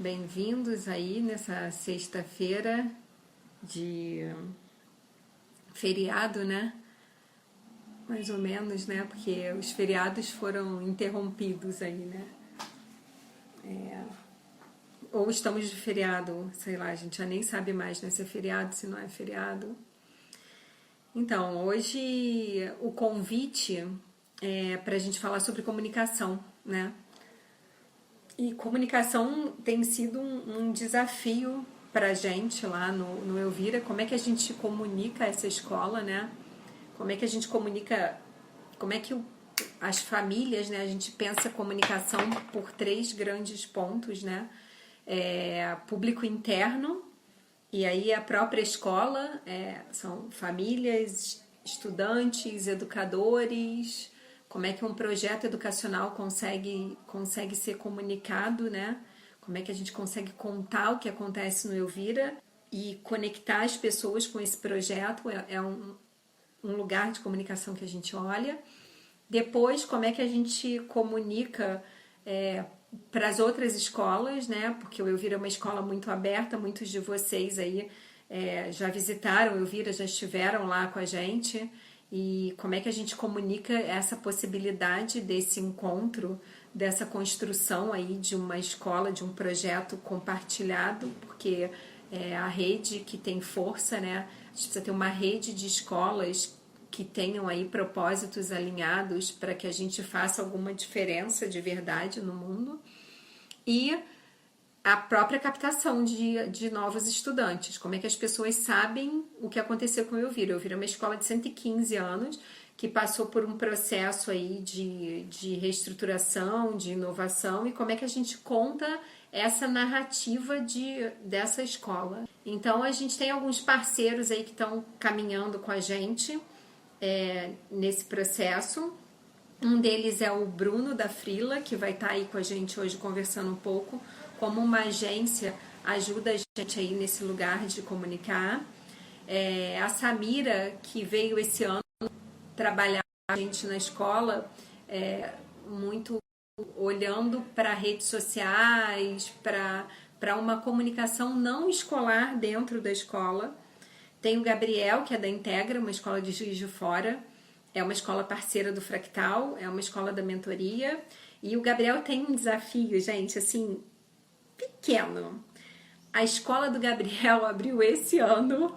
Bem-vindos aí nessa sexta-feira de feriado, né? Mais ou menos, né? Porque os feriados foram interrompidos aí, né? Ou estamos de feriado, sei lá, a gente já nem sabe mais, né? Se é feriado, se não é feriado. Então, hoje o convite é para a gente falar sobre comunicação, né? E comunicação tem sido um desafio para a gente lá no Elvira. Como é que a gente comunica essa escola, né? Como é que a gente comunica, como é que as famílias, né? A gente pensa comunicação por três grandes pontos, né? Público interno, e aí a própria escola, são famílias, estudantes, educadores, como é que um projeto educacional consegue ser comunicado, né? Como é que a gente consegue contar o que acontece no Elvira e conectar as pessoas com esse projeto, um lugar de comunicação que a gente olha. Depois, como é que a gente comunica para as outras escolas, né? Porque o Elvira é uma escola muito aberta, muitos de vocês aí já visitaram o Elvira, já estiveram lá com a gente. E como é que a gente comunica essa possibilidade desse encontro, dessa construção aí de uma escola, de um projeto compartilhado, porque é a rede que tem força, né? A gente precisa ter uma rede de escolas que tenham aí propósitos alinhados para que a gente faça alguma diferença de verdade no mundo. E a própria captação de novos estudantes. Como é que as pessoas sabem o que aconteceu com o Elvira? O Elvira é uma escola de 115 anos que passou por um processo aí de reestruturação, de inovação, e como é que a gente conta essa narrativa dessa escola. Então, a gente tem alguns parceiros aí que estão caminhando com a gente nesse processo. Um deles é o Bruno da Frila, que vai estar aí com a gente hoje conversando um pouco como uma agência ajuda a gente aí nesse lugar de comunicar. A Samira, que veio esse ano trabalhar com a gente na escola, muito olhando para redes sociais, para uma comunicação não escolar dentro da escola. Tem o Gabriel, que é da Integra, uma escola de Juiz de Fora. É uma escola parceira do Fractal, é uma escola da mentoria. E o Gabriel tem um desafio, gente, assim, pequeno. A escola do Gabriel abriu esse ano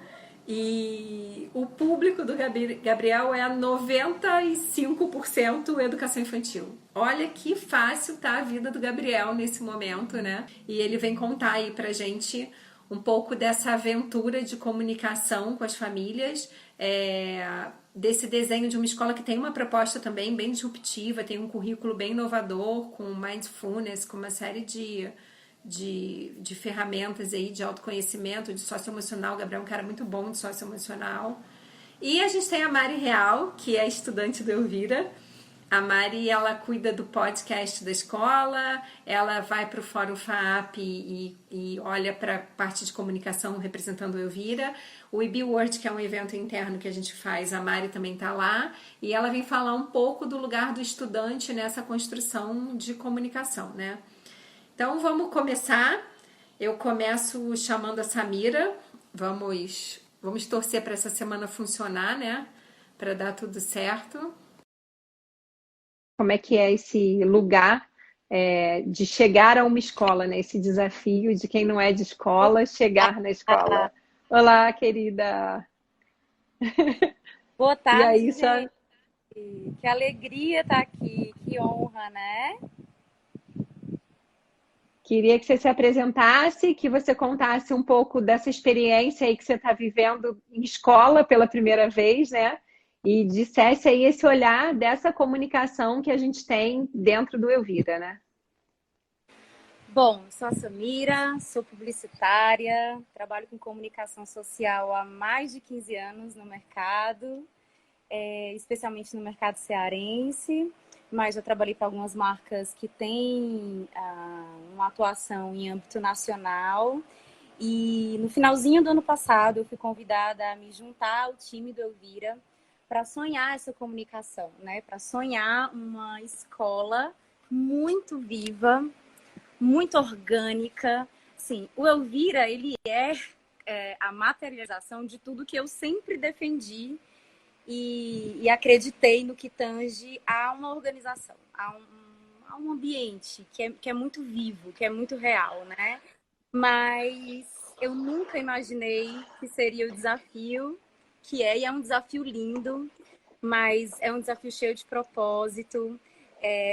e o público do Gabriel é 95% educação infantil. Olha que fácil tá a vida do Gabriel nesse momento, né? E ele vem contar aí pra gente um pouco dessa aventura de comunicação com as famílias, desse desenho de uma escola que tem uma proposta também bem disruptiva, tem um currículo bem inovador, com mindfulness, com uma série de ferramentas aí de autoconhecimento, de socioemocional. O Gabriel é um cara muito bom de socioemocional. E a gente tem a Mari Real, que é estudante do Elvira. A Mari, ela cuida do podcast da escola, ela vai para o Fórum FAAP e olha para a parte de comunicação representando o Elvira. O IB World, que é um evento interno que a gente faz, a Mari também está lá. E ela vem falar um pouco do lugar do estudante nessa construção de comunicação, né? Então vamos começar. Eu começo chamando a Samira. Vamos torcer para essa semana funcionar, né? Para dar tudo certo. Como é que é esse lugar de chegar a uma escola, né? Esse desafio de quem não é de escola chegar na escola. Olá, querida. Boa E tarde, aí, só gente. Que alegria estar aqui, que honra, né? queria que você se apresentasse, que você contasse um pouco dessa experiência aí que você está vivendo em escola pela primeira vez, né? E dissesse aí esse olhar dessa comunicação que a gente tem dentro do Elvira, né? Bom, sou a Samira, sou publicitária, trabalho com comunicação social há mais de 15 anos no mercado, especialmente no mercado cearense, mas já trabalhei para algumas marcas que têm uma atuação em âmbito nacional. E no finalzinho do ano passado, eu fui convidada a me juntar ao time do Elvira para sonhar essa comunicação, né? Para sonhar uma escola muito viva, muito orgânica. Sim, o Elvira, ele é a materialização de tudo que eu sempre defendi e acreditei no que tange a uma organização, a um ambiente que é muito vivo, que é muito real, né? Mas eu nunca imaginei que seria o desafio que é, e é um desafio lindo, mas é um desafio cheio de propósito,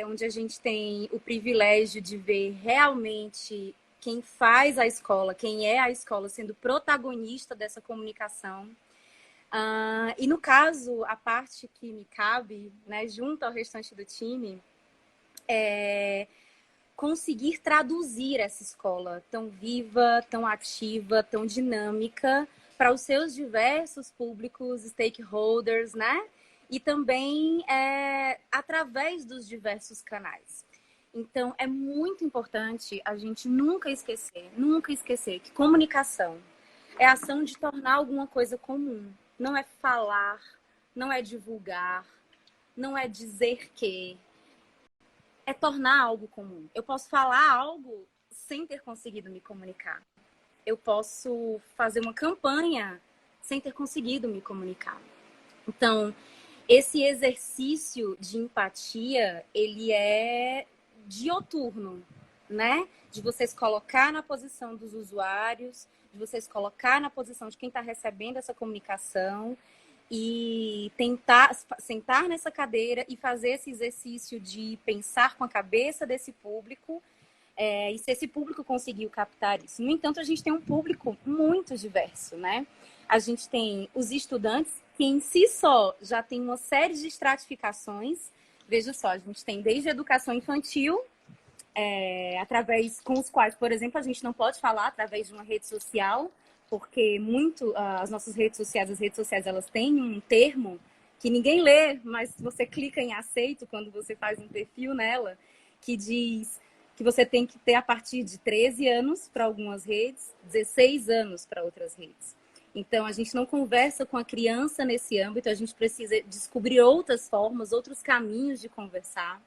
onde a gente tem o privilégio de ver realmente quem faz a escola, quem é a escola sendo protagonista dessa comunicação. E no caso, a parte que me cabe, né, junto ao restante do time, é conseguir traduzir essa escola tão viva, tão ativa, tão dinâmica para os seus diversos públicos, stakeholders, né? E também através dos diversos canais. Então, é muito importante a gente nunca esquecer que comunicação é a ação de tornar alguma coisa comum. Não é falar, não é divulgar, não é dizer que, é tornar algo comum. Eu posso falar algo sem ter conseguido me comunicar. Eu posso fazer uma campanha sem ter conseguido me comunicar. Então, esse exercício de empatia, ele é dioturno, né? De você se colocar na posição dos usuários, de você se colocar na posição de quem está recebendo essa comunicação e tentar sentar nessa cadeira e fazer esse exercício de pensar com a cabeça desse público, e se esse público conseguiu captar isso. No entanto, a gente tem um público muito diverso, né? A gente tem os estudantes, que em si só já tem uma série de estratificações. Veja só, a gente tem desde a educação infantil, através com os quais, por exemplo, a gente não pode falar através de uma rede social, porque as nossas redes sociais, elas têm um termo que ninguém lê, mas você clica em aceito quando você faz um perfil nela, que diz que você tem que ter a partir de 13 anos para algumas redes, 16 anos para outras redes. Então, a gente não conversa com a criança nesse âmbito, a gente precisa descobrir outras formas, outros caminhos de conversar.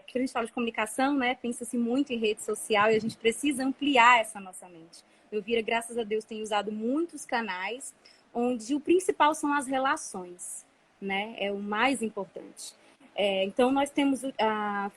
Porque a gente fala de comunicação, né? Pensa-se muito em rede social e a gente precisa ampliar essa nossa mente. Eu Vira, graças a Deus, tem usado muitos canais onde o principal são as relações, né? É o mais importante. Então, nós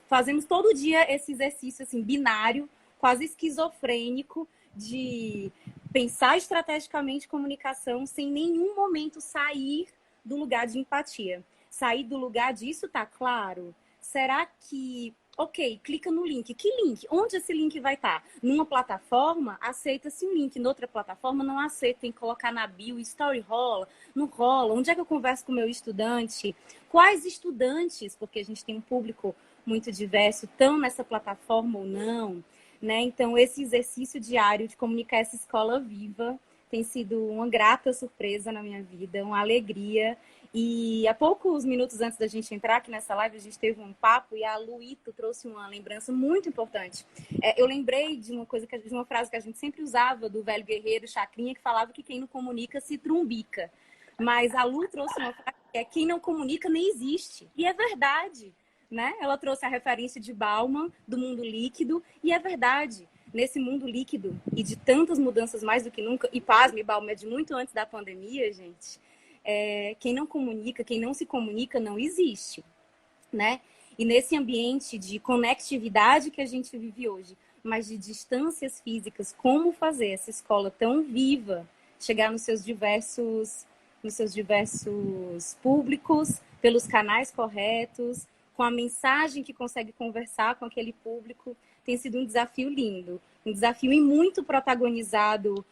fazemos todo dia esse exercício assim, binário, quase esquizofrênico, de pensar estrategicamente comunicação sem nenhum momento sair do lugar de empatia. Sair do lugar de isso tá claro? Será que... Ok, clica no link. Que link? Onde esse link vai estar? Numa plataforma, aceita-se um link. Noutra plataforma, não aceita. Tem que colocar na bio. Story rola? Não rola? Onde é que eu converso com o meu estudante? Quais estudantes? Porque a gente tem um público muito diverso. Estão nessa plataforma ou não? Né? Então, esse exercício diário de comunicar essa escola viva tem sido uma grata surpresa na minha vida, uma alegria. E há poucos minutos antes da gente entrar aqui nessa live, a gente teve um papo e a Luíto trouxe uma lembrança muito importante. Eu lembrei de uma frase que a gente sempre usava do velho guerreiro Chacrinha, que falava que quem não comunica se trumbica. Mas a Lu trouxe uma frase que é: quem não comunica nem existe. E é verdade, né? Ela trouxe a referência de Bauman, do mundo líquido, e é verdade. Nesse mundo líquido e de tantas mudanças mais do que nunca, e pasme, Bauman é de muito antes da pandemia, gente, quem não comunica, quem não se comunica, não existe, né? E nesse ambiente de conectividade que a gente vive hoje, mas de distâncias físicas, como fazer essa escola tão viva chegar nos seus diversos públicos, pelos canais corretos, com a mensagem que consegue conversar com aquele público, tem sido um desafio lindo, um desafio e muito protagonizado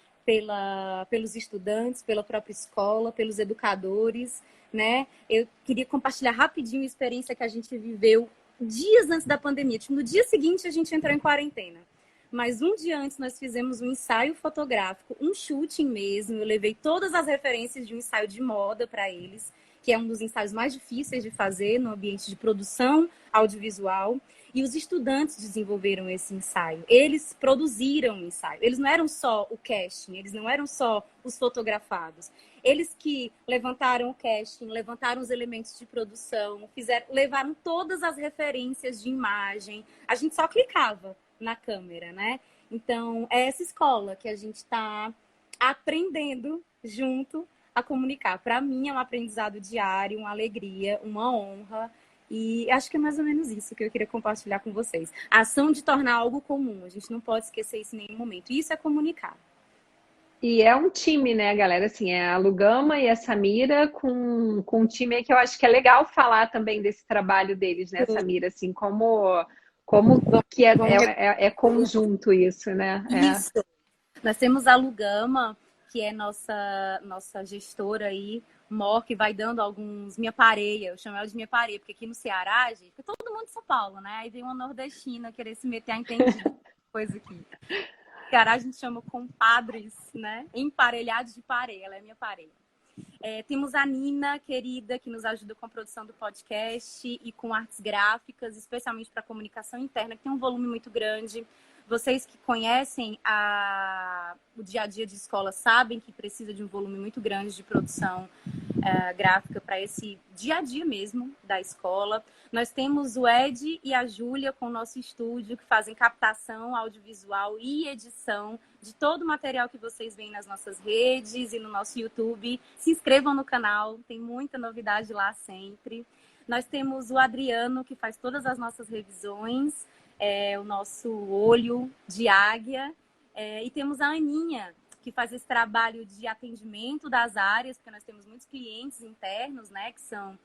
pelos estudantes, pela própria escola, pelos educadores, né? Eu queria compartilhar rapidinho a experiência que a gente viveu dias antes da pandemia. Tipo, no dia seguinte a gente entrou em quarentena. Mas um dia antes nós fizemos um ensaio fotográfico, um shooting mesmo. Eu levei todas as referências de um ensaio de moda para eles, que é um dos ensaios mais difíceis de fazer no ambiente de produção audiovisual. E os estudantes desenvolveram esse ensaio. Eles produziram o ensaio. Eles não eram só o casting, eles não eram só os fotografados. Eles que levantaram o casting, levantaram os elementos de produção, levaram todas as referências de imagem. A gente só clicava, na câmera, né? Então, é essa escola que a gente está aprendendo junto a comunicar. Para mim é um aprendizado diário, uma alegria, uma honra. E acho que é mais ou menos isso que eu queria compartilhar com vocês. A ação de tornar algo comum. A gente não pode esquecer isso em nenhum momento. Isso é comunicar. E é um time, né, galera? Assim, é a Lugama e a Samira com um time aí que eu acho que é legal falar também desse trabalho deles, né, Samira? Assim, como que Vamos é conjunto isso, né? isso. Nós temos a Lugama, que é nossa gestora aí, Mor, que vai dando alguns minha pareia, eu chamo ela de minha pareia, porque aqui no Ceará, gente, porque todo mundo de São Paulo, né? Aí vem uma nordestina querer se meter a entender coisa aqui. No Ceará a gente chama compadres, né? Emparelhados de pareia, ela é minha pareia. Temos a Nina, querida, que nos ajuda com a produção do podcast e com artes gráficas, especialmente para comunicação interna, que tem um volume muito grande. Vocês que conhecem o dia a dia de escola sabem que precisa de um volume muito grande de produção gráfica para esse dia a dia mesmo da escola. Nós temos o Ed e a Júlia com o nosso estúdio, que fazem captação audiovisual e edição de todo o material que vocês veem nas nossas redes e no nosso YouTube. Se inscrevam no canal, tem muita novidade lá sempre. Nós temos o Adriano, que faz todas as nossas revisões, o nosso olho de águia. E temos a Aninha, que faz esse trabalho de atendimento das áreas, porque nós temos muitos clientes internos, né, que são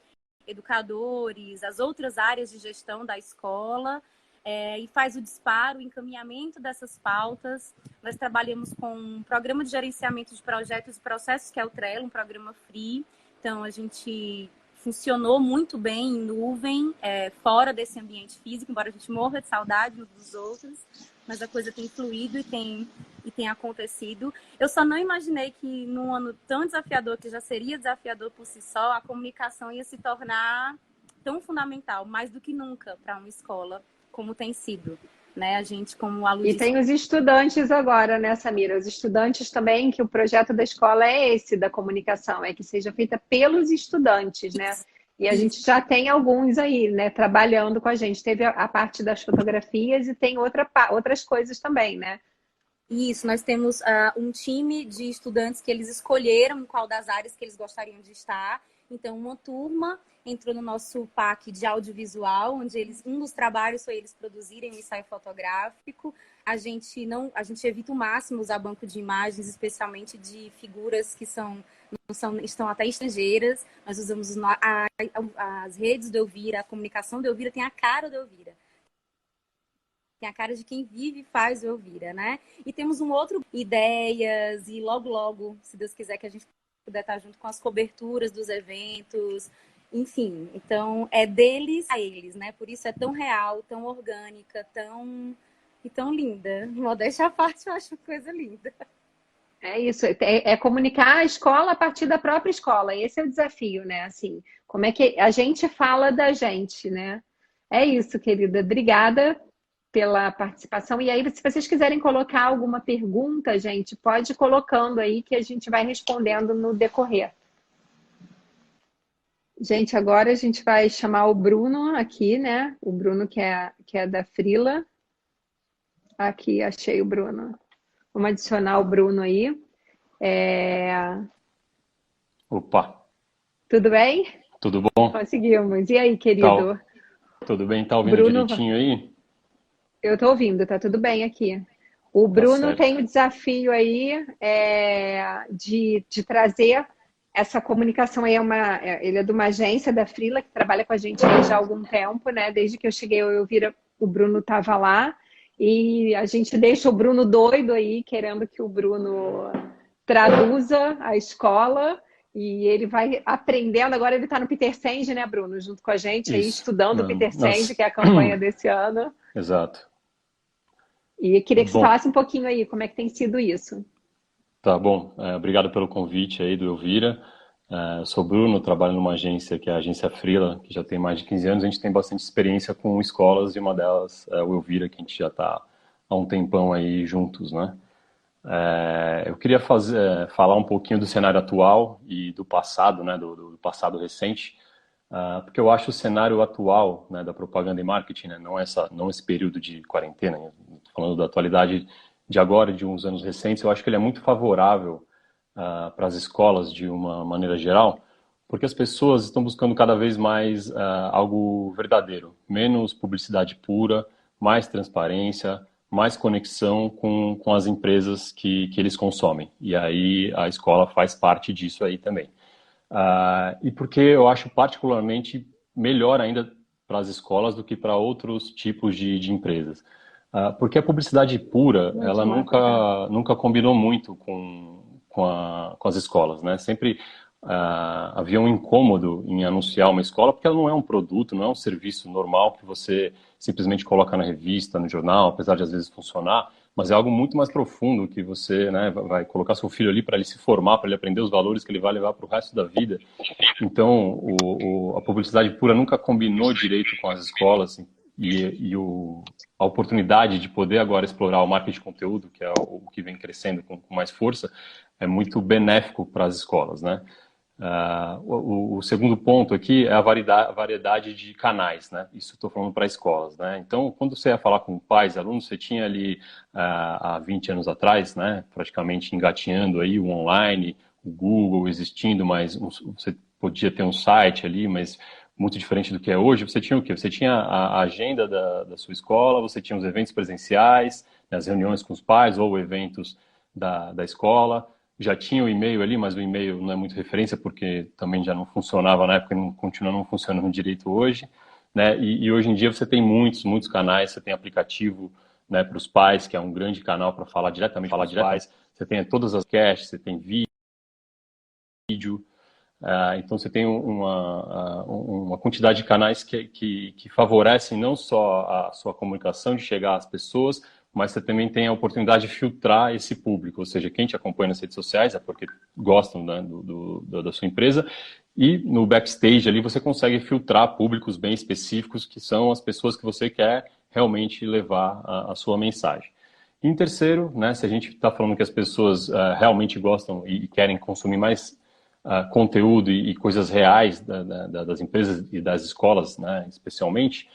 educadores, as outras áreas de gestão da escola, e faz o disparo, o encaminhamento dessas pautas. Nós trabalhamos com um programa de gerenciamento de projetos e processos, que é o Trello, um programa free. Então, a gente funcionou muito bem em nuvem, fora desse ambiente físico, embora a gente morra de saudade uns dos outros, mas a coisa tem fluído e tem acontecido. Eu só não imaginei que num ano tão desafiador, que já seria desafiador por si só, a comunicação ia se tornar tão fundamental, mais do que nunca, para uma escola, como tem sido. Né? A gente, como aluno... E tem os estudantes agora, né, Samira? Os estudantes também, que o projeto da escola é esse, da comunicação, é que seja feita pelos estudantes, né? E a gente já tem alguns aí, né, trabalhando com a gente. Teve a parte das fotografias e tem outras coisas também, né? Isso, nós temos um time de estudantes que eles escolheram em qual das áreas que eles gostariam de estar. Então, uma turma entrou no nosso PAC de audiovisual, onde um dos trabalhos foi eles produzirem um ensaio fotográfico. A gente evita o máximo usar banco de imagens, especialmente de figuras que estão até estrangeiras. Nós usamos as redes do Elvira, a comunicação do Elvira tem a cara do Elvira. Tem a cara de quem vive e faz o Elvira, né? E temos um outro ideias e logo, se Deus quiser, que a gente puder estar junto com as coberturas dos eventos, enfim. Então, é deles a eles, né? Por isso é tão real, tão orgânica, tão linda. Modéstia à parte, eu acho coisa linda. É isso, é comunicar a escola a partir da própria escola. Esse é o desafio, né? Assim, como é que a gente fala da gente, né? É isso, querida. Obrigada pela participação. E aí, se vocês quiserem colocar alguma pergunta, gente, pode ir colocando aí que a gente vai respondendo no decorrer. Gente, agora a gente vai chamar o Bruno aqui, né? O Bruno que é da Frila. Aqui, achei o Bruno. Vamos adicionar o Bruno aí. Opa, Tudo bem? tudo bom? Conseguimos. E aí, querido? Tudo bem? Tá ouvindo Bruno, direitinho aí? eu tô ouvindo, tá tudo bem aqui. O Tá Bruno tem certo. o desafio aí de trazer essa comunicação aí. Ele é de uma agência da Frila que trabalha com a gente aí já há algum tempo, né? Desde que eu cheguei, o Bruno estava lá. E a gente deixa o Bruno doido aí, querendo que o Bruno traduza a escola. E ele vai aprendendo. Agora ele está no Peter Senge, né, Bruno? Junto com a gente aí, Isso. estudando o Peter Senge, Nossa. que é a campanha desse ano. Exato. E eu queria que você Bom, falasse um pouquinho aí, como é que tem sido isso. tá bom. Obrigado pelo convite aí do Elvira. Eu sou Bruno, trabalho numa agência que é a Agência Frila, que já tem mais de 15 anos. A gente tem bastante experiência com escolas e uma delas é o Elvira, que a gente já está há um tempão aí juntos, né? Eu queria falar um pouquinho do cenário atual e do passado, né? Do passado recente. porque eu acho o cenário atual, né, da propaganda e marketing, né, não esse período de quarentena, né, falando da atualidade de agora, de uns anos recentes, eu acho que ele é muito favorável para as escolas de uma maneira geral, porque as pessoas estão buscando cada vez mais algo verdadeiro, menos publicidade pura, mais transparência, mais conexão com as empresas que eles consomem. E aí a escola faz parte disso aí também. E porque eu acho particularmente melhor ainda para as escolas do que para outros tipos de empresas. Porque a publicidade pura, Muito ela rápida. nunca combinou muito com as escolas, né? Sempre havia um incômodo em anunciar uma escola, porque ela não é um produto, não é um serviço normal que você simplesmente coloca na revista, no jornal, apesar de às vezes funcionar, mas é algo muito mais profundo que você, né, vai colocar seu filho ali para ele se formar, para ele aprender os valores que ele vai levar para o resto da vida. Então, a publicidade pura nunca combinou direito com as escolas a oportunidade de poder agora explorar o marketing de conteúdo, que é o que vem crescendo com mais força, é muito benéfico para as escolas, né? O segundo ponto aqui é a variedade de canais, né? Isso estou falando para escolas, né? Então, quando você ia falar com pais, alunos, você tinha ali há 20 anos atrás, né? Praticamente engatinhando aí o online, o Google existindo, mas você podia ter um site ali, mas muito diferente do que é hoje. Você tinha o quê? Você tinha a agenda da sua escola, você tinha os eventos presenciais, né, as reuniões com os pais ou eventos da escola, já tinha o e-mail ali, mas o e-mail não é muito referência porque também já não funcionava na época e continua não funcionando direito hoje, né? E hoje em dia você tem muitos canais, você tem aplicativo, né, para os pais, que é um grande canal para falar diretamente com os pais, você tem todas as casts, você tem vídeo, então você tem uma quantidade de canais que favorecem não só a sua comunicação de chegar às pessoas, mas você também tem a oportunidade de filtrar esse público, ou seja, quem te acompanha nas redes sociais é porque gostam, né, da sua empresa, e no backstage ali você consegue filtrar públicos bem específicos, que são as pessoas que você quer realmente levar a sua mensagem. E em terceiro, né, se a gente está falando que as pessoas realmente gostam e querem consumir mais conteúdo e coisas reais das empresas e das escolas, né, especialmente,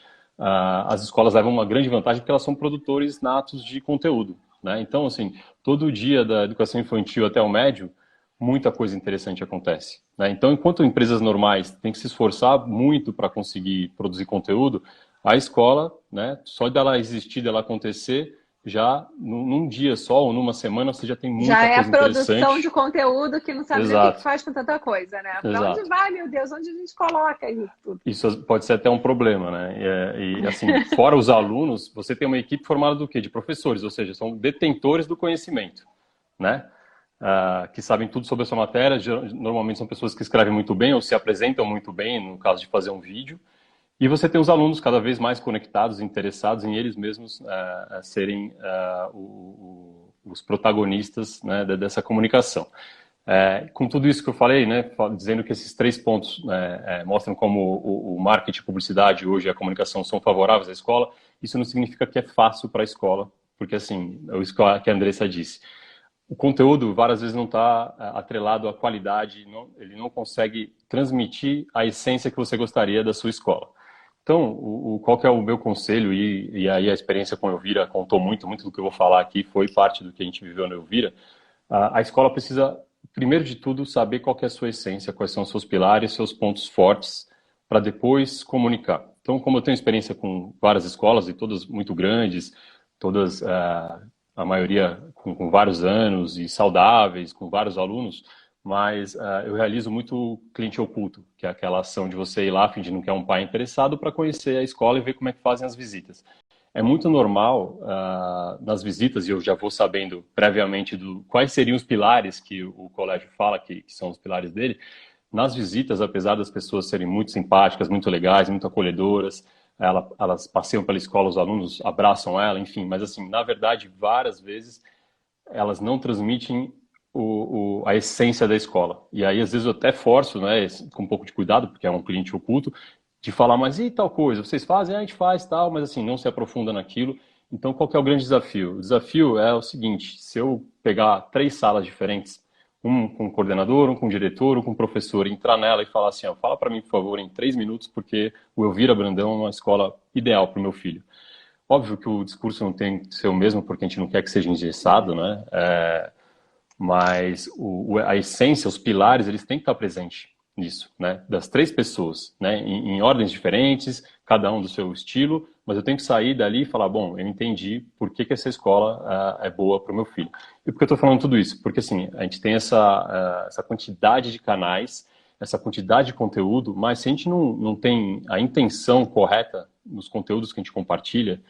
as escolas levam uma grande vantagem porque elas são produtores natos de conteúdo, né? Então, assim, todo dia da educação infantil até o médio, muita coisa interessante acontece, né? Então, enquanto empresas normais têm que se esforçar muito para conseguir produzir conteúdo, a escola, né, só dela existir, dela acontecer, já num dia só ou numa semana você já tem Já muita é a coisa produção interessante. de conteúdo que não sabe nem o que Exato, faz com tanta coisa, né? Para onde exato. vai, meu Deus? Onde a gente coloca isso tudo? Isso pode ser até um problema, né? E, assim, fora os alunos, você tem uma equipe formada do quê? De professores, ou seja, são detentores do conhecimento, né? Que sabem tudo sobre a sua matéria. Normalmente são pessoas que escrevem muito bem ou se apresentam muito bem, no caso de fazer um vídeo. E você tem os alunos cada vez mais conectados, interessados em eles mesmos serem os protagonistas, né, dessa comunicação. Com tudo isso que eu falei, né, dizendo que esses 3 pontos mostram como o marketing, a publicidade hoje e a comunicação são favoráveis à escola, isso não significa que é fácil para a escola, porque assim, é isso que a Andressa disse. O conteúdo várias vezes não está atrelado à qualidade, ele não consegue transmitir a essência que você gostaria da sua escola. Então, qual que é o meu conselho, e aí a experiência com a Elvira contou muito do que eu vou falar aqui, foi parte do que a gente viveu na Elvira. A escola precisa, primeiro de tudo, saber qual que é a sua essência, quais são os seus pilares, seus pontos fortes, para depois comunicar. Então, como eu tenho experiência com várias escolas, e todas muito grandes, todas, a maioria com vários anos e saudáveis, com vários alunos, mas eu realizo muito cliente oculto, que é aquela ação de você ir lá fingindo que é um pai interessado para conhecer a escola e ver como é que fazem as visitas. É muito normal nas visitas, e eu já vou sabendo previamente quais seriam os pilares que o colégio fala que são os pilares dele. Nas visitas, apesar das pessoas serem muito simpáticas, muito legais, muito acolhedoras, elas passeiam pela escola, os alunos abraçam ela, enfim, mas assim, na verdade, várias vezes elas não transmitem a essência da escola. E aí, às vezes, eu até forço, né, com um pouco de cuidado, porque é um cliente oculto, de falar, mas e tal coisa? Vocês fazem? A gente faz, tal, mas assim, não se aprofunda naquilo. Então, qual que é o grande desafio? O desafio é o seguinte, se eu pegar 3 salas diferentes, um com o coordenador, um com o diretor, um com o professor, entrar nela e falar assim, ó, fala para mim, por favor, em 3 minutos, porque o Elvira Brandão é uma escola ideal para o meu filho. Óbvio que o discurso não tem que ser o mesmo, porque a gente não quer que seja engessado, né? Mas a essência, os pilares, eles têm que estar presentes nisso, né? Das 3 pessoas, né? Em ordens diferentes, cada um do seu estilo, mas eu tenho que sair dali e falar, bom, eu entendi por que essa escola é boa para o meu filho. E por que eu estou falando tudo isso? Porque, assim, a gente tem essa quantidade de canais, essa quantidade de conteúdo, mas se a gente não tem a intenção correta nos conteúdos que a gente compartilha,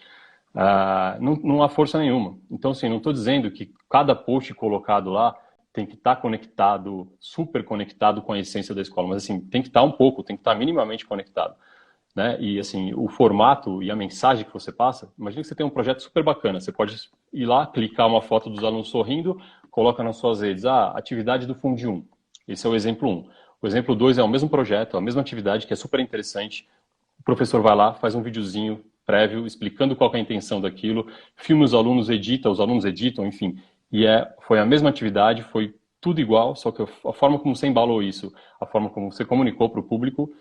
não há força nenhuma. Então, assim, não estou dizendo que cada post colocado lá tem que estar conectado, super conectado com a essência da escola, mas, assim, tem que estar um pouco, tem que estar minimamente conectado, né? E, assim, o formato e a mensagem que você passa, imagina que você tem um projeto super bacana, você pode ir lá, clicar uma foto dos alunos sorrindo, coloca nas suas redes, atividade do Fundi 1. Esse é o exemplo 1. O exemplo 2 é o mesmo projeto, a mesma atividade, que é super interessante. O professor vai lá, faz um videozinho prévio, explicando qual é a intenção daquilo, filma os alunos editam, enfim. E foi a mesma atividade, foi tudo igual, só que a forma como você embalou isso, a forma como você comunicou para o público,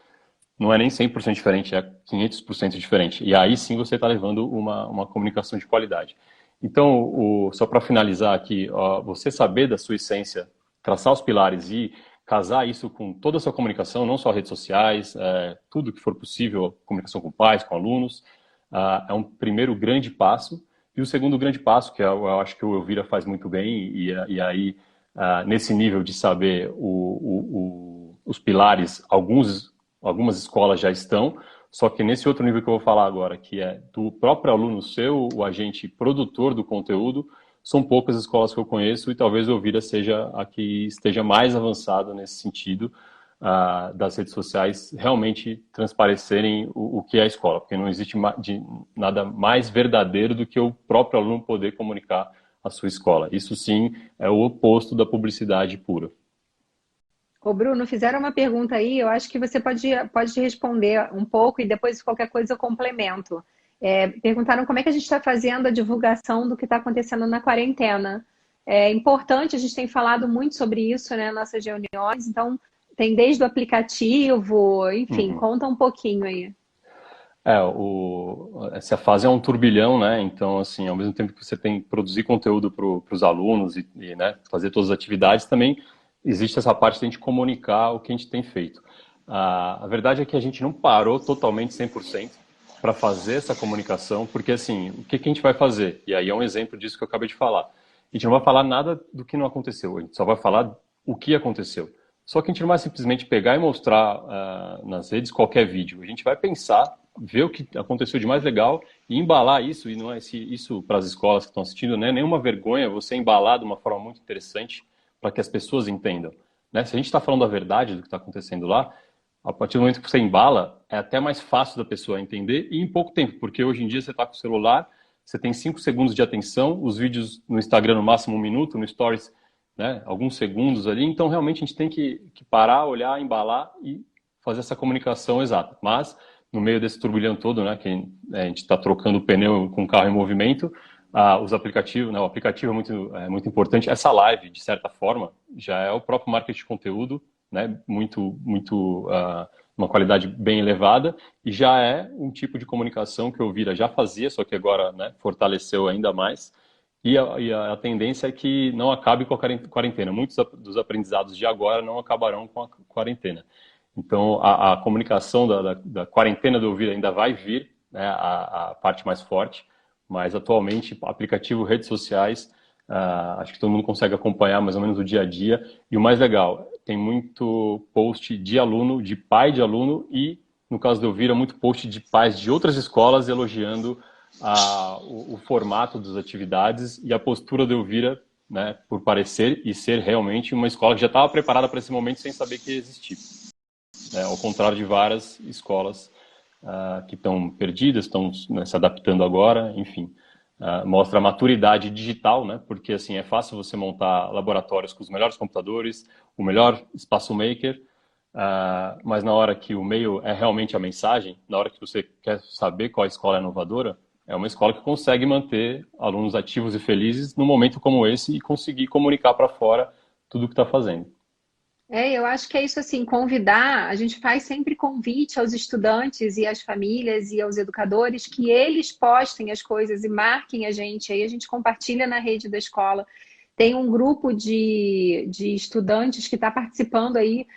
não é nem 100% diferente, é 500% diferente. E aí sim você está levando uma comunicação de qualidade. Então, só para finalizar aqui, você saber da sua essência, traçar os pilares e casar isso com toda a sua comunicação, não só redes sociais, tudo que for possível, comunicação com pais, com alunos, é um primeiro grande passo. E o segundo grande passo, que eu acho que o Elvira faz muito bem, e aí, nesse nível de saber os pilares, algumas escolas já estão, só que nesse outro nível que eu vou falar agora, que é do próprio aluno seu, o agente produtor do conteúdo, são poucas escolas que eu conheço e talvez o Elvira seja a que esteja mais avançada nesse sentido, das redes sociais realmente transparecerem o que é a escola, porque não existe nada mais verdadeiro do que o próprio aluno poder comunicar a sua escola. Isso sim é o oposto da publicidade pura. Ô Bruno, fizeram uma pergunta aí, eu acho que você pode responder um pouco e depois qualquer coisa eu complemento. Perguntaram como é que a gente está fazendo a divulgação do que está acontecendo na quarentena. É importante, a gente tem falado muito sobre isso, né, nas nossas reuniões, então tem desde o aplicativo, enfim, conta um pouquinho aí. Essa fase é um turbilhão, né? Então, assim, ao mesmo tempo que você tem que produzir conteúdo para os alunos né, fazer todas as atividades, também existe essa parte de a gente comunicar o que a gente tem feito. A verdade é que a gente não parou totalmente 100% para fazer essa comunicação, porque, assim, o que a gente vai fazer? E aí é um exemplo disso que eu acabei de falar. A gente não vai falar nada do que não aconteceu, a gente só vai falar o que aconteceu. Só que a gente não vai simplesmente pegar e mostrar nas redes qualquer vídeo. A gente vai pensar, ver o que aconteceu de mais legal e embalar isso, e não é isso para as escolas que estão assistindo, não é nenhuma vergonha você embalar de uma forma muito interessante para que as pessoas entendam, né? Se a gente está falando a verdade do que está acontecendo lá, a partir do momento que você embala, é até mais fácil da pessoa entender e em pouco tempo, porque hoje em dia você está com o celular, você tem 5 segundos de atenção, os vídeos no Instagram no máximo 1 minuto, no Stories, né, alguns segundos ali, então realmente a gente tem que parar, olhar, embalar e fazer essa comunicação exata. Mas, no meio desse turbilhão todo, né, que a gente está trocando o pneu com o carro em movimento, os aplicativos, né, o aplicativo é muito importante. Essa live, de certa forma, já é o próprio marketing de conteúdo, né, uma qualidade bem elevada, e já é um tipo de comunicação que o Vira já fazia, só que agora, né, fortaleceu ainda mais. E a tendência é que não acabe com a quarentena. Muitos dos aprendizados de agora não acabarão com a quarentena. Então, a comunicação da quarentena do Vira ainda vai vir, né, a parte mais forte, mas atualmente, aplicativo, redes sociais, acho que todo mundo consegue acompanhar mais ou menos o dia a dia. E o mais legal, tem muito post de aluno, de pai de aluno e, no caso do Elvira, muito post de pais de outras escolas elogiando o formato das atividades e a postura do Elvira, né, por parecer e ser realmente uma escola que já estava preparada para esse momento sem saber que existia. Ao contrário de várias escolas que estão perdidas, estão, né, se adaptando agora, enfim. Mostra a maturidade digital, né? Porque assim é fácil você montar laboratórios com os melhores computadores, o melhor espaço maker, mas na hora que o meio é realmente a mensagem, na hora que você quer saber qual escola é inovadora, é uma escola que consegue manter alunos ativos e felizes num momento como esse e conseguir comunicar para fora tudo que está fazendo. Eu acho que é isso assim, convidar, a gente faz sempre convite aos estudantes e às famílias e aos educadores que eles postem as coisas e marquem a gente, aí a gente compartilha na rede da escola. Tem um grupo de estudantes que está participando aí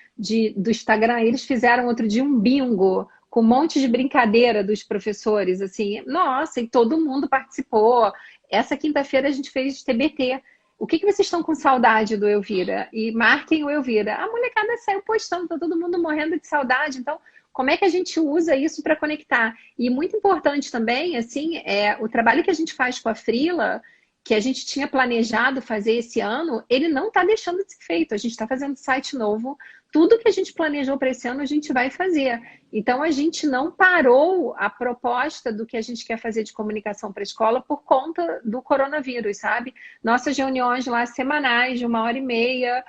do Instagram, eles fizeram outro dia um bingo com um monte de brincadeira dos professores, assim, nossa, e todo mundo participou. Essa quinta-feira a gente fez TBT. O que vocês estão com saudade do Elvira? E marquem o Elvira. A molecada saiu postando, tá todo mundo morrendo de saudade. Então, como é que a gente usa isso para conectar? E muito importante também, assim, o trabalho que a gente faz com a Frila, que a gente tinha planejado fazer esse ano, ele não está deixando de ser feito. A gente está fazendo site novo. Tudo que a gente planejou para esse ano, a gente vai fazer. Então, a gente não parou a proposta do que a gente quer fazer de comunicação para a escola por conta do coronavírus, sabe? Nossas reuniões lá semanais, de 1h30,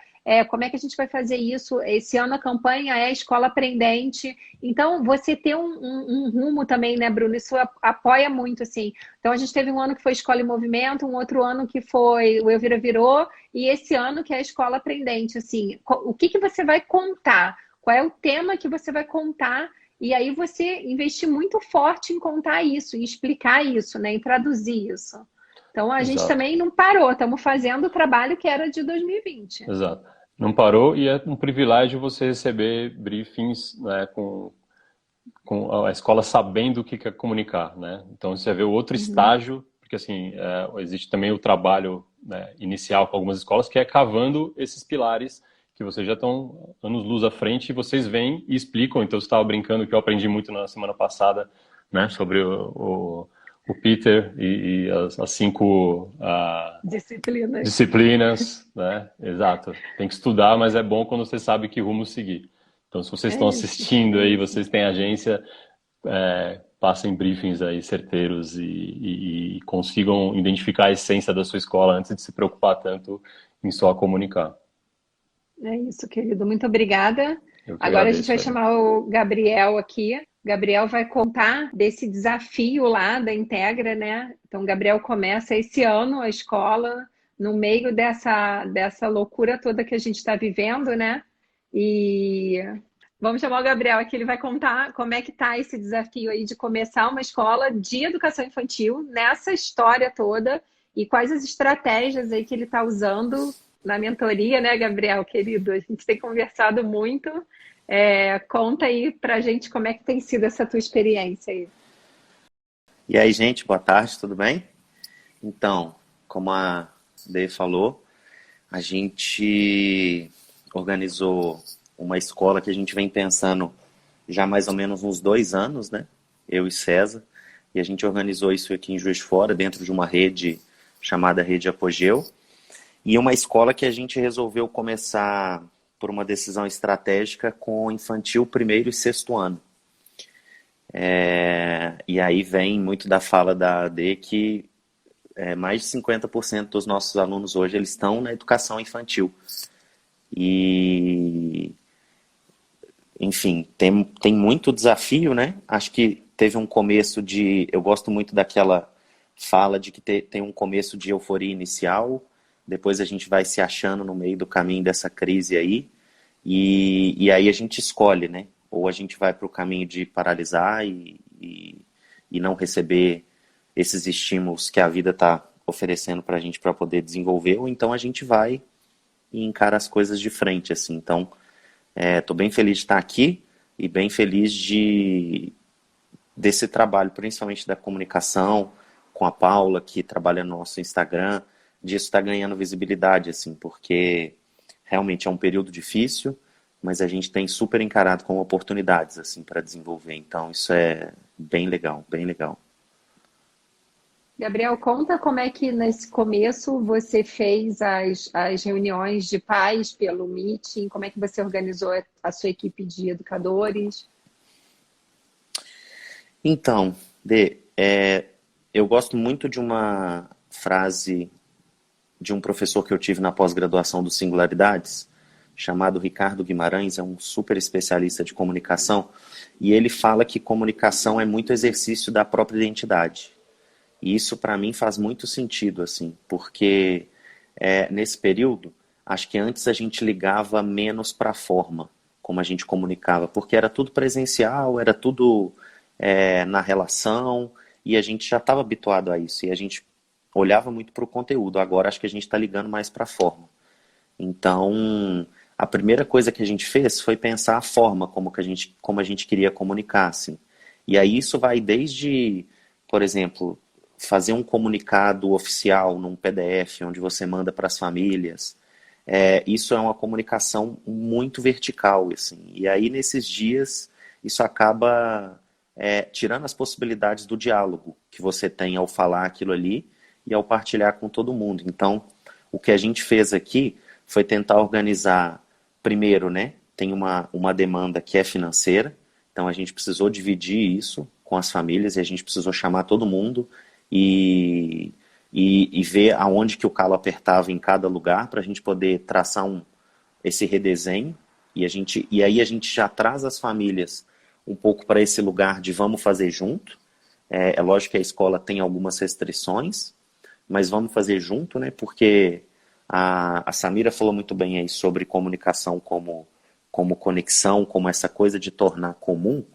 como é que a gente vai fazer isso? Esse ano a campanha é Escola Aprendente. Então, você ter um rumo também, né, Bruno? Isso apoia muito, assim. Então, a gente teve um ano que foi Escola em Movimento, um outro ano que foi o Elvira Virou, e esse ano que é a Escola Aprendente, assim. O que você vai contar? Qual é o tema que você vai contar? E aí você investir muito forte em contar isso, em explicar isso, né? Em traduzir isso. Então, a gente Exato. também não parou, estamos fazendo o trabalho que era de 2020. Exato. Não parou e é um privilégio você receber briefings, né, com a escola sabendo o que quer comunicar, né? Então você vê o outro estágio, porque assim, existe também o trabalho, né, inicial com algumas escolas, que é cavando esses pilares que vocês já estão anos-luz à frente e vocês vêm e explicam. Então você estava brincando que eu aprendi muito na semana passada, né, sobre o Peter e as 5 disciplinas, né? Exato. Tem que estudar, mas é bom quando você sabe que rumo seguir. Então, se vocês estão assistindo aí, vocês têm agência, passem briefings aí certeiros e consigam identificar a essência da sua escola antes de se preocupar tanto em só comunicar. É isso, querido. Muito obrigada. Agora a gente vai Aí. chamar o Gabriel aqui. Gabriel vai contar desse desafio lá da Integra, né? Então, Gabriel começa esse ano a escola, no meio dessa loucura toda que a gente está vivendo, né? E vamos chamar o Gabriel aqui, ele vai contar como é que tá esse desafio aí de começar uma escola de educação infantil nessa história toda e quais as estratégias aí que ele está usando na mentoria, né, Gabriel, querido? A gente tem conversado muito. Conta aí pra gente como é que tem sido essa tua experiência aí. E aí, gente, boa tarde, tudo bem? Então, como a Dê falou, a gente organizou uma escola que a gente vem pensando já mais ou menos uns 2 anos, né? Eu e César. E a gente organizou isso aqui em Juiz de Fora, dentro de uma rede chamada Rede Apogeu. E uma escola que a gente resolveu começar por uma decisão estratégica com infantil 1º e 6º ano. E aí vem muito da fala da AD que mais de 50% dos nossos alunos hoje eles estão na educação infantil. E, enfim, tem muito desafio, né? Acho que teve um começo de... Eu gosto muito daquela fala de que tem um começo de euforia inicial, depois a gente vai se achando no meio do caminho dessa crise aí, e aí a gente escolhe, né? Ou a gente vai para o caminho de paralisar e não receber esses estímulos que a vida está oferecendo para a gente para poder desenvolver, ou então a gente vai e encara as coisas de frente, assim. Então, estou bem feliz de estar aqui e bem feliz desse trabalho, principalmente da comunicação com a Paula, que trabalha no nosso Instagram, disso está ganhando visibilidade, assim, porque realmente é um período difícil, mas a gente tem super encarado como oportunidades, assim, para desenvolver. Então, isso é bem legal, bem legal. Gabriel, conta como é que nesse começo você fez as reuniões de pais pelo Meeting, como é que você organizou a sua equipe de educadores? Então, eu gosto muito de uma frase de um professor que eu tive na pós-graduação do Singularidades, chamado Ricardo Guimarães, é um super especialista de comunicação, e ele fala que comunicação é muito exercício da própria identidade. E isso, para mim, faz muito sentido, assim, porque nesse período acho que antes a gente ligava menos para a forma, como a gente comunicava, porque era tudo presencial, era tudo na relação, e a gente já estava habituado a isso, e a gente olhava muito para o conteúdo. Agora acho que a gente está ligando mais para a forma. Então, a primeira coisa que a gente fez foi pensar a forma como a gente queria comunicar, assim. E aí isso vai desde, por exemplo, fazer um comunicado oficial num PDF, onde você manda para as famílias. Isso é uma comunicação muito vertical, assim. E aí, nesses dias, isso acaba tirando as possibilidades do diálogo que você tem ao falar aquilo ali e ao partilhar com todo mundo. Então, o que a gente fez aqui foi tentar organizar, primeiro, né, tem uma demanda que é financeira, então a gente precisou dividir isso com as famílias e a gente precisou chamar todo mundo e ver aonde que o calo apertava em cada lugar para a gente poder traçar esse redesenho e aí a gente já traz as famílias um pouco para esse lugar de vamos fazer junto. É lógico que a escola tem algumas restrições, mas vamos fazer junto, né? Porque a Samira falou muito bem aí sobre comunicação como conexão, como essa coisa de tornar comum.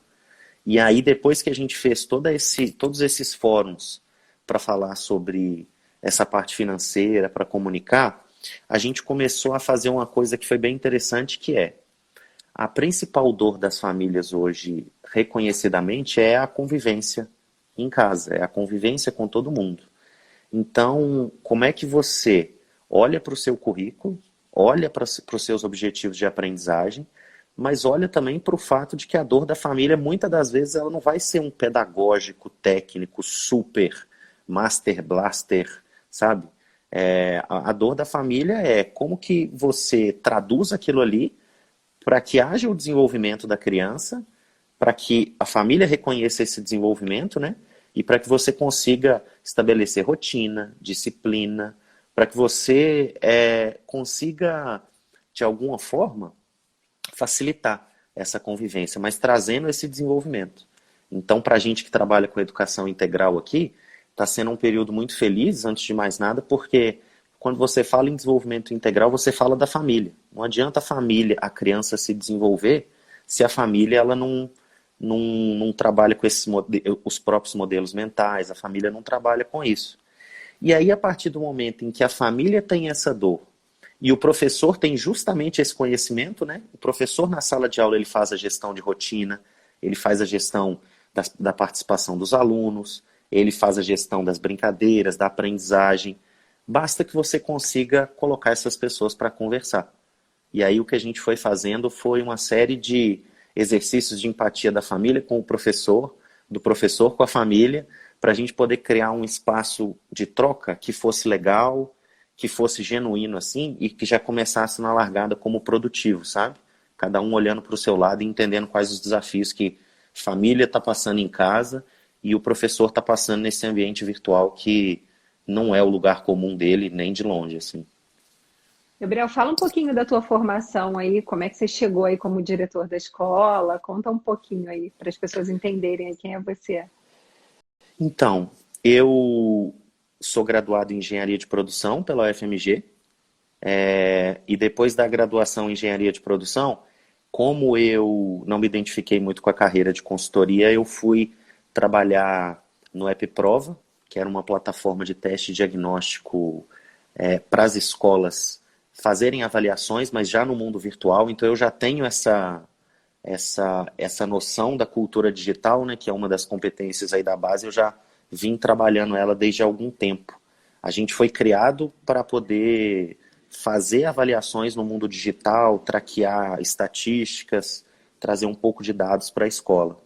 E aí, depois que a gente fez todos esses fóruns para falar sobre essa parte financeira, para comunicar, a gente começou a fazer uma coisa que foi bem interessante, que é a principal dor das famílias hoje, reconhecidamente, é a convivência em casa, é a convivência com todo mundo. Então, como é que você olha para o seu currículo, olha para os seus objetivos de aprendizagem, mas olha também para o fato de que a dor da família, muitas das vezes, ela não vai ser um pedagógico, técnico, super, master blaster, sabe? A dor da família é como que você traduz aquilo ali para que haja o desenvolvimento da criança, para que a família reconheça esse desenvolvimento, né? E para que você consiga estabelecer rotina, disciplina, para que você consiga, de alguma forma, facilitar essa convivência, mas trazendo esse desenvolvimento. Então, para a gente que trabalha com educação integral aqui, está sendo um período muito feliz, antes de mais nada, porque quando você fala em desenvolvimento integral, você fala da família. Não adianta a família, a criança se desenvolver, se a família ela não trabalha com os próprios modelos mentais, a família não trabalha com isso. E aí, a partir do momento em que a família tem essa dor, e o professor tem justamente esse conhecimento, né? O professor na sala de aula ele faz a gestão de rotina, ele faz a gestão da participação dos alunos, ele faz a gestão das brincadeiras, da aprendizagem. Basta que você consiga colocar essas pessoas para conversar. E aí o que a gente foi fazendo foi uma série de exercícios de empatia da família com o professor, do professor com a família, para a gente poder criar um espaço de troca que fosse legal, que fosse genuíno assim, e que já começasse na largada como produtivo, sabe? Cada um olhando para o seu lado e entendendo quais os desafios que a família está passando em casa e o professor está passando nesse ambiente virtual que não é o lugar comum dele, nem de longe, assim. Gabriel, fala um pouquinho da tua formação aí, como é que você chegou aí como diretor da escola, conta um pouquinho aí para as pessoas entenderem aí quem é você. Então, eu sou graduado em Engenharia de Produção pela UFMG, e depois da graduação em Engenharia de Produção, como eu não me identifiquei muito com a carreira de consultoria, eu fui trabalhar no EpiProva, que era uma plataforma de teste diagnóstico para as escolas fazerem avaliações, mas já no mundo virtual. Então eu já tenho essa noção da cultura digital, né, que é uma das competências aí da base, eu já vim trabalhando ela desde algum tempo. A gente foi criado para poder fazer avaliações no mundo digital, traquear estatísticas, trazer um pouco de dados para a escola.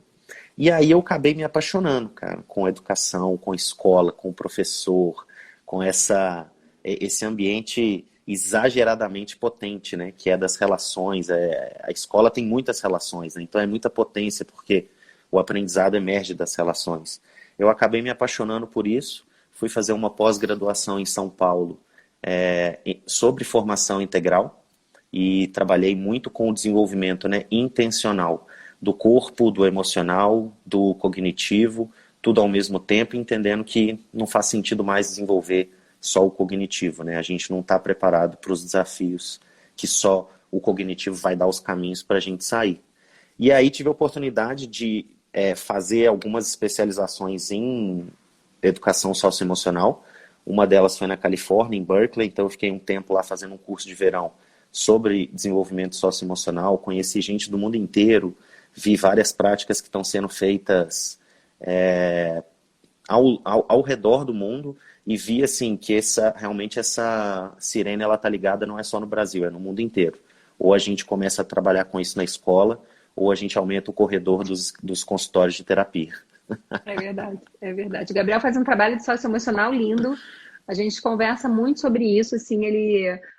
E aí eu acabei me apaixonando, cara, com a educação, com a escola, com o professor, com esse ambiente exageradamente potente, né, que é das relações. A escola tem muitas relações, né, então é muita potência, porque o aprendizado emerge das relações. Eu acabei me apaixonando por isso, fui fazer uma pós-graduação em São Paulo sobre formação integral e trabalhei muito com o desenvolvimento, né, intencional do corpo, do emocional, do cognitivo, tudo ao mesmo tempo, entendendo que não faz sentido mais desenvolver só o cognitivo, né? A gente não está preparado para os desafios que só o cognitivo vai dar os caminhos para a gente sair. E aí tive a oportunidade de fazer algumas especializações em educação socioemocional. Uma delas foi na Califórnia, em Berkeley, então eu fiquei um tempo lá fazendo um curso de verão sobre desenvolvimento socioemocional, conheci gente do mundo inteiro, vi várias práticas que estão sendo feitas ao redor do mundo e vi assim que realmente essa sirene ela tá ligada não é só no Brasil, é no mundo inteiro. Ou a gente começa a trabalhar com isso na escola, ou a gente aumenta o corredor dos consultórios de terapia. É verdade, é verdade. O Gabriel faz um trabalho de socioemocional lindo. A gente conversa muito sobre isso, assim,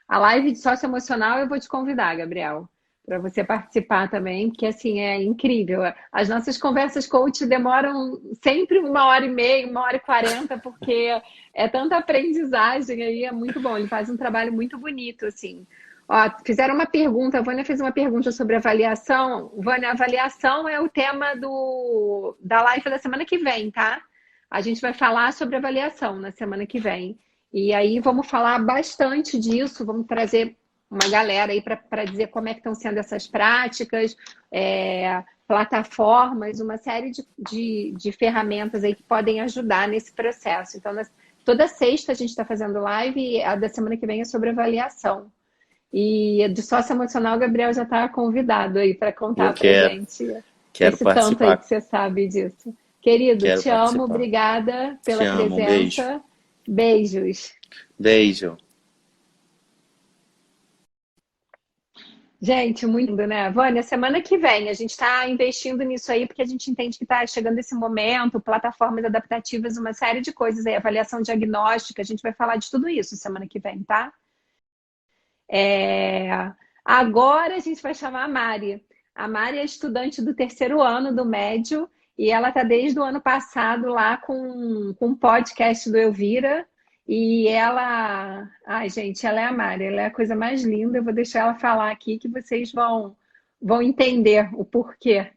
a live de socioemocional eu vou te convidar, Gabriel, para você participar também, porque assim é incrível. As nossas conversas coach demoram sempre 1h30, 1h40, porque é tanta aprendizagem aí, é muito bom. Ele faz um trabalho muito bonito, assim. Ó, fizeram uma pergunta, a Vânia fez uma pergunta sobre avaliação. Vânia, avaliação é o tema da live da semana que vem, tá? A gente vai falar sobre avaliação na semana que vem. E aí vamos falar bastante disso, vamos trazer uma galera aí para dizer como é que estão sendo essas práticas, plataformas, uma série de ferramentas aí que podem ajudar nesse processo. Então, toda sexta a gente está fazendo live e a da semana que vem é sobre avaliação. E de socioemocional, o Gabriel já está convidado aí para contar para gente Quero esse tanto aí participar. que você sabe disso. Querido, Quero te amo, participar. obrigada Te pela amo, um beijo. presença. Beijos. Beijo. Gente, muito lindo, né? Vânia, semana que vem a gente está investindo nisso aí porque a gente entende que está chegando esse momento, plataformas adaptativas, uma série de coisas aí, avaliação diagnóstica, a gente vai falar de tudo isso semana que vem, tá? Agora a gente vai chamar a Mari. A Mari é estudante do terceiro ano do médio e ela está desde o ano passado lá com um podcast do Elvira. E ela, ai gente, ela é a Mari, ela é a coisa mais linda. Eu vou deixar ela falar aqui que vocês vão entender o porquê.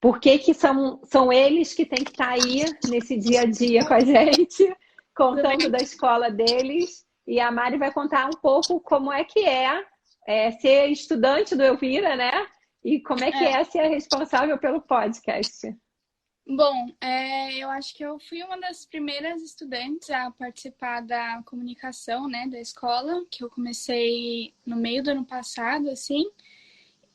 Por que que são eles que têm que estar aí nesse dia a dia com a gente, contando da escola deles. E a Mari vai contar um pouco como é que ser estudante do Elvira, né? E como é que é ser responsável pelo podcast. Bom, eu acho que eu fui uma das primeiras estudantes a participar da comunicação, né, da escola, que eu comecei no meio do ano passado, assim.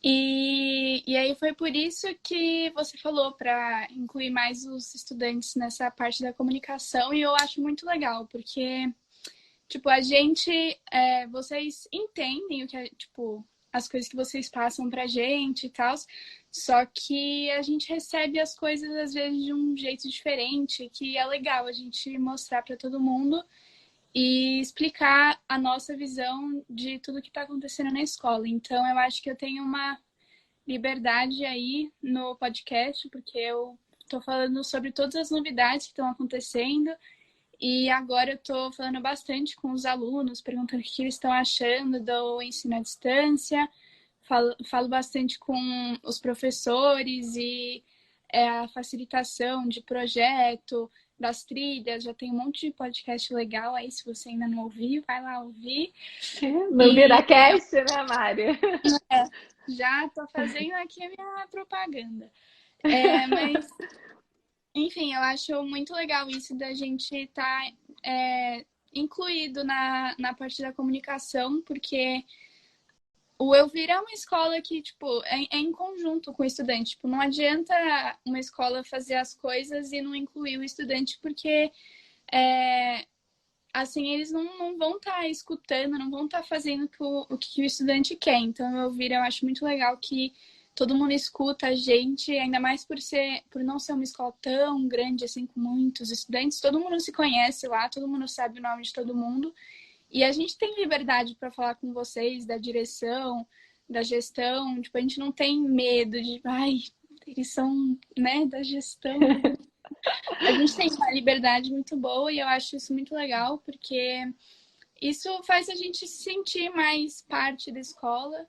E aí foi por isso que você falou, para incluir mais os estudantes nessa parte da comunicação, e eu acho muito legal, porque, tipo, vocês entendem o que é, tipo, as coisas que vocês passam pra gente e tal, só que a gente recebe as coisas, às vezes, de um jeito diferente, que é legal a gente mostrar para todo mundo e explicar a nossa visão de tudo que está acontecendo na escola. Então, eu acho que eu tenho uma liberdade aí no podcast, porque eu estou falando sobre todas as novidades que estão acontecendo e agora eu estou falando bastante com os alunos, perguntando o que eles estão achando do ensino à distância, falo bastante com os professores e a facilitação de projeto, das trilhas, já tem um monte de podcast legal aí, se você ainda não ouviu, vai lá ouvir. No ViraCast, né, Mari? Já tô fazendo aqui a minha propaganda. Mas, enfim, eu acho muito legal isso da gente estar incluído na parte da comunicação, porque o Elvira é uma escola que, tipo, é em conjunto com o estudante. Tipo, não adianta uma escola fazer as coisas e não incluir o estudante, porque, assim, eles não vão estar escutando, não vão estar fazendo o que o estudante quer. Então, o Elvira, eu acho muito legal que todo mundo escuta a gente, ainda mais por não ser uma escola tão grande, assim, com muitos estudantes. Todo mundo se conhece lá, todo mundo sabe o nome de todo mundo. E a gente tem liberdade para falar com vocês da direção, da gestão. Tipo, a gente não tem medo de, eles são, né, da gestão. A gente tem uma liberdade muito boa e eu acho isso muito legal, porque isso faz a gente se sentir mais parte da escola.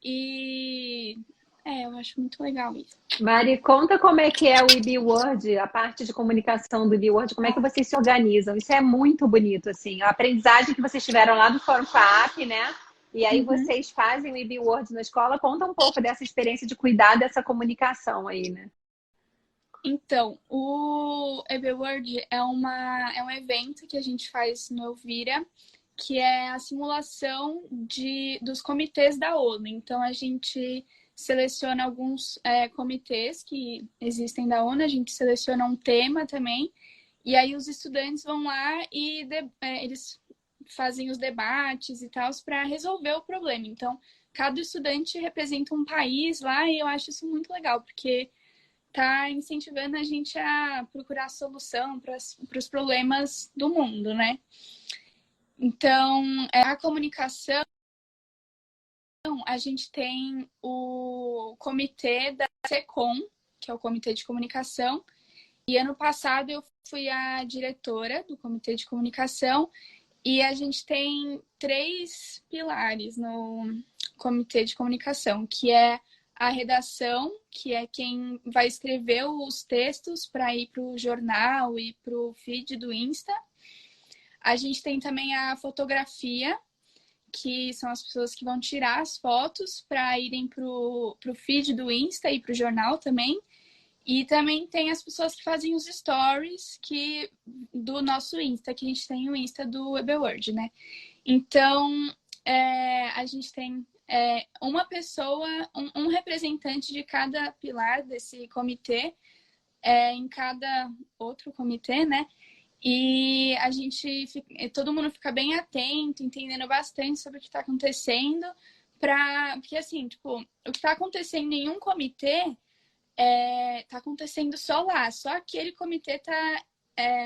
E Eu acho muito legal isso. Mari, conta como é que é o IB Word, a parte de comunicação do IB Word, como é que vocês se organizam? Isso é muito bonito, assim, a aprendizagem que vocês tiveram lá do Fórum FAP, né? E aí Uhum. vocês fazem o IB Word na escola. Conta um pouco dessa experiência de cuidar dessa comunicação aí, né? Então, o EB World é um evento que a gente faz no Elvira, que é a simulação dos comitês da ONU. Então, a gente seleciona alguns comitês que existem da ONU, a gente seleciona um tema também, e aí os estudantes vão lá e eles fazem os debates e tal para resolver o problema. Então, cada estudante representa um país lá e eu acho isso muito legal, porque tá incentivando a gente a procurar solução para os problemas do mundo, né? Então, a comunicação, a gente tem o comitê da SECOM, que é o Comitê de Comunicação, e ano passado eu fui a diretora do Comitê de Comunicação, e a gente tem 3 pilares no Comitê de Comunicação, que é a redação, que é quem vai escrever os textos para ir para o jornal e para o feed do Insta. A gente tem também a fotografia, que são as pessoas que vão tirar as fotos para irem para o feed do Insta e para o jornal também. E também tem as pessoas que fazem os stories do nosso Insta, que a gente tem o Insta do EBWord, né? Então, a gente tem uma pessoa, um representante de cada pilar desse comitê, em cada outro comitê, né? E todo mundo fica bem atento, entendendo bastante sobre o que está acontecendo, porque assim, tipo, o que está acontecendo em um comitê tá acontecendo só lá, só aquele comitê tá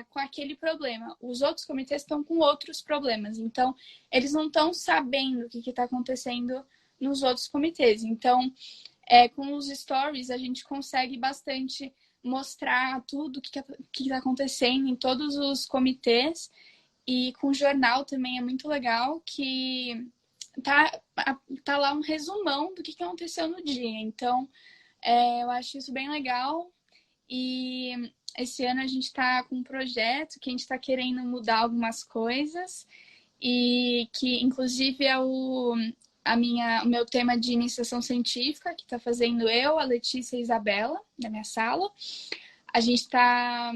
com aquele problema. Os outros comitês estão com outros problemas, então eles não estão sabendo o que está acontecendo nos outros comitês. Então, com os stories, a gente consegue bastante mostrar tudo o que está acontecendo em todos os comitês. E com o jornal também é muito legal, que tá lá um resumão do que aconteceu no dia. Então, eu acho isso bem legal. E esse ano a gente está com um projeto que a gente está querendo mudar algumas coisas e que inclusive é o meu tema de iniciação científica, que está fazendo eu, a Letícia e a Isabela, da minha sala. A gente está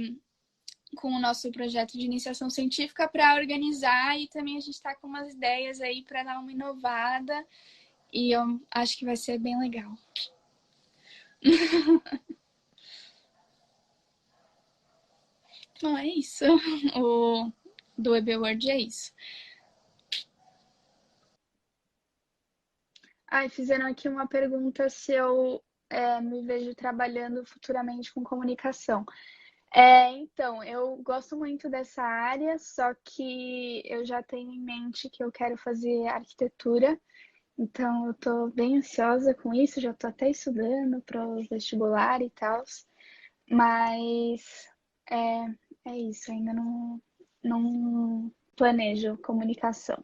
com o nosso projeto de iniciação científica para organizar e também a gente está com umas ideias aí para dar uma inovada e eu acho que vai ser bem legal. Então é isso. O do EBWord é isso. Fizeram aqui uma pergunta se eu me vejo trabalhando futuramente com comunicação. Então, eu gosto muito dessa área, só que eu já tenho em mente que eu quero fazer arquitetura. Então, eu tô bem ansiosa com isso, já tô até estudando para o vestibular e tal. Mas é isso, ainda não planejo comunicação.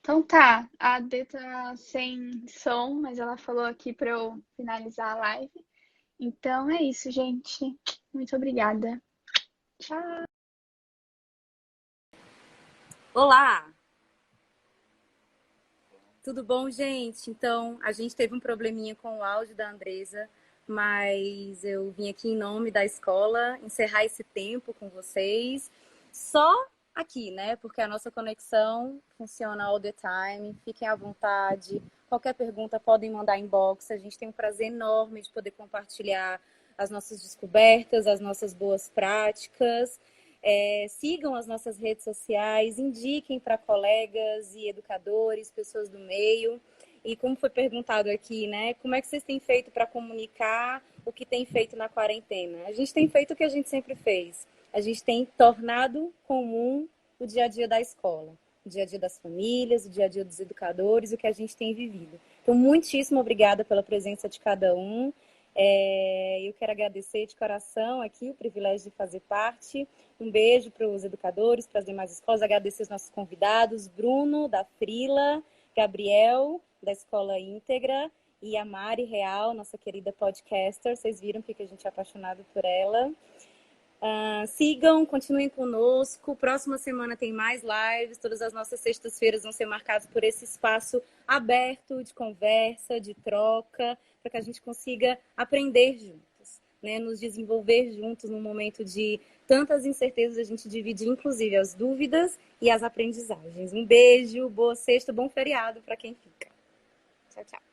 Então tá, a Dê tá sem som, mas ela falou aqui para eu finalizar a live. Então é isso, gente. Muito obrigada. Tchau. Olá! Tudo bom, gente? Então, a gente teve um probleminha com o áudio da Andresa, mas eu vim aqui em nome da escola encerrar esse tempo com vocês. Só aqui, né? Porque a nossa conexão funciona all the time. Fiquem à vontade. Qualquer pergunta podem mandar inbox. A gente tem um prazer enorme de poder compartilhar as nossas descobertas, as nossas boas práticas. Sigam as nossas redes sociais, indiquem para colegas e educadores, pessoas do meio. E como foi perguntado aqui, né? Como é que vocês têm feito para comunicar o que tem feito na quarentena? A gente tem feito o que a gente sempre fez. A gente tem tornado comum o dia a dia da escola, o dia a dia das famílias, o dia a dia dos educadores, o que a gente tem vivido. Então, muitíssimo obrigada pela presença de cada um. Eu quero agradecer de coração aqui o privilégio de fazer parte. Um beijo para os educadores, para as demais escolas. Agradecer os nossos convidados, Bruno, da Frila, Gabriel, da Escola Íntegra, e a Mari Real, nossa querida podcaster. Vocês viram porque a gente é apaixonado por ela. Sigam, continuem conosco. Próxima semana tem mais lives. Todas as nossas sextas-feiras vão ser marcadas por esse espaço aberto de conversa, de troca, para que a gente consiga aprender juntos, né? Nos desenvolver juntos num momento de tantas incertezas, a gente dividir inclusive as dúvidas e as aprendizagens. Um beijo, boa sexta, bom feriado para quem fica. Tchau, tchau.